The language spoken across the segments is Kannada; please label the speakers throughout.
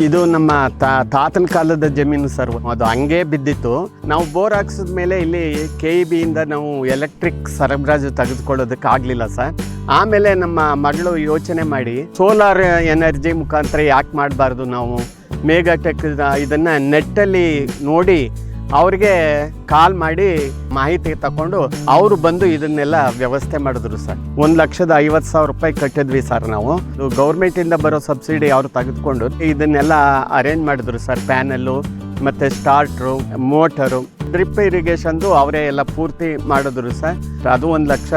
Speaker 1: ಇದು ನಮ್ಮ ತಾತನ ಕಾಲದ ಜಮೀನು ಸರ್. ಅದು ಹಂಗೆ ಬಿದ್ದಿತ್ತು. ನಾವು ಬೋರ್ ಹಾಕ್ಸಿದ ಮೇಲೆ ಇಲ್ಲಿ KEB ಇಂದ ನಾವು ಎಲೆಕ್ಟ್ರಿಕ್ ಸರಬರಾಜು ತೆಗೆದುಕೊಳ್ಳೋದಕ್ಕೆ ಆಗಲಿಲ್ಲ ಸರ್. ಆಮೇಲೆ ನಮ್ಮ ಮಗಳು ಯೋಚನೆ ಮಾಡಿ ಸೋಲಾರ್ ಎನರ್ಜಿ ಮುಖಾಂತರ ಯಾಕೆ ಮಾಡಬಾರ್ದು, ನಾವು ಮೇಗಾಟೆಕ್ ಇದನ್ನು ನೆಟ್ಟಲ್ಲಿ ನೋಡಿ ಅವ್ರಿಗೆ ಕಾಲ್ ಮಾಡಿ ಮಾಹಿತಿ ತಗೊಂಡು ಅವರು ಬಂದು ಇದನ್ನೆಲ್ಲ ವ್ಯವಸ್ಥೆ ಮಾಡಿದ್ರು ಸರ್. 1,50,000 ರೂಪಾಯಿ ಕಟ್ಟಿದ್ವಿ ಸರ್ ನಾವು. ಗೌರ್ಮೆಂಟಿಂದ ಬರೋ ಸಬ್ಸಿಡಿ ಅವರು ತೆಗೆದುಕೊಂಡು ಇದನ್ನೆಲ್ಲ ಅರೇಂಜ್ ಮಾಡಿದ್ರು ಸರ್. ಪ್ಯಾನಲ್ಲು ಮತ್ತು ಸ್ಟಾರ್ಟ್ರು, ಮೋಟರು, ಡ್ರಿಪ್ ಇರಿಗೇಷನ್ದು ಅವರೇ ಎಲ್ಲ ಪೂರ್ತಿ ಮಾಡಿದ್ರು ಸರ್. ಅದು 1 ಲಕ್ಷ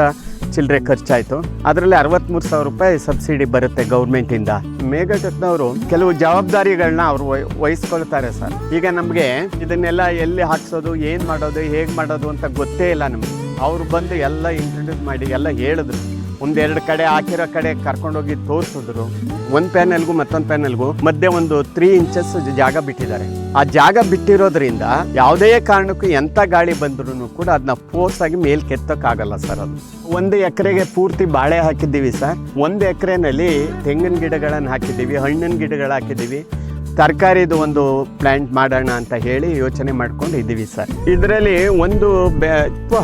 Speaker 1: ಚಿಲ್ಲರೆ ಖರ್ಚಾಯಿತು. ಅದರಲ್ಲಿ 63,000 ರೂಪಾಯಿ ಸಬ್ಸಿಡಿ ಬರುತ್ತೆ ಗೌರ್ಮೆಂಟಿಂದ. ಮೇಗಾಟೆಕ್ನವರು ಕೆಲವು ಜವಾಬ್ದಾರಿಗಳನ್ನ ಅವರು ವಹಿಸ್ಕೊಳ್ತಾರೆ ಸರ್. ಈಗ ನಮಗೆ ಇದನ್ನೆಲ್ಲ ಎಲ್ಲಿ ಹಾಕ್ಸೋದು, ಏನು ಮಾಡೋದು, ಹೇಗೆ ಮಾಡೋದು ಅಂತ ಗೊತ್ತೇ ಇಲ್ಲ ನಮಗೆ. ಅವರು ಬಂದು ಎಲ್ಲ ಇಂಟ್ರೊಡ್ಯೂಸ್ ಮಾಡಿ ಎಲ್ಲ ಹೇಳಿದ್ರು. 1-2 ಕಡೆ ಹಾಕಿರೋ ಕಡೆ ಕರ್ಕೊಂಡೋಗಿ ತೋರಿಸಿದ್ರು. ಒಂದು ಪ್ಯಾನಲ್ಗೂ ಮತ್ತೊಂದು ಪ್ಯಾನಲ್ಗೂ ಮಧ್ಯೆ ಒಂದು 3 ಇಂಚಸ್ ಜಾಗ ಬಿಟ್ಟಿದ್ದಾರೆ. ಆ ಜಾಗ ಬಿಟ್ಟಿರೋದ್ರಿಂದ ಯಾವುದೇ ಕಾರಣಕ್ಕೂ ಎಂಥ ಗಾಳಿ ಬಂದ್ರೂ ಕೂಡ ಅದನ್ನ ಫೋರ್ಸ್ ಆಗಿ ಮೇಲ್ ಕೆತ್ತಕ್ಕಾಗಲ್ಲ ಸರ್. ಅದು 1 ಎಕರೆಗೆ ಪೂರ್ತಿ ಬಾಳೆ ಹಾಕಿದ್ದೀವಿ ಸರ್. 1 ಎಕರೆನಲ್ಲಿ ತೆಂಗಿನ ಗಿಡಗಳನ್ನು ಹಾಕಿದ್ದೀವಿ, ಹಣ್ಣಿನ ಗಿಡಗಳು ಹಾಕಿದ್ದೀವಿ, ತರಕಾರಿದು ಒಂದು ಪ್ಲ್ಯಾಂಟ್ ಮಾಡೋಣ ಅಂತ ಹೇಳಿ ಯೋಚನೆ ಮಾಡ್ಕೊಂಡು ಇದ್ದೀವಿ ಸರ್. ಇದರಲ್ಲಿ ಒಂದು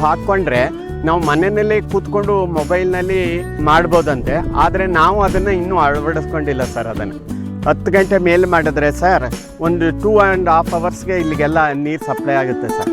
Speaker 1: ಹಾಕ್ಕೊಂಡ್ರೆ ನಾವು ಮನೆಯಲ್ಲೇ ಕೂತ್ಕೊಂಡು ಮೊಬೈಲ್ನಲ್ಲಿ ಮಾಡ್ಬೋದಂತೆ. ಆದರೆ ನಾವು ಅದನ್ನು ಇನ್ನೂ ಅಳವಡಿಸ್ಕೊಂಡಿಲ್ಲ ಸರ್. ಅದನ್ನು 10 ಗಂಟೆ ಮೇಲೆ ಮಾಡಿದ್ರೆ ಸರ್ ಒಂದು 2.5 hours ಇಲ್ಲಿಗೆಲ್ಲ ನೀರು ಸಪ್ಲೈ ಆಗುತ್ತೆ ಸರ್.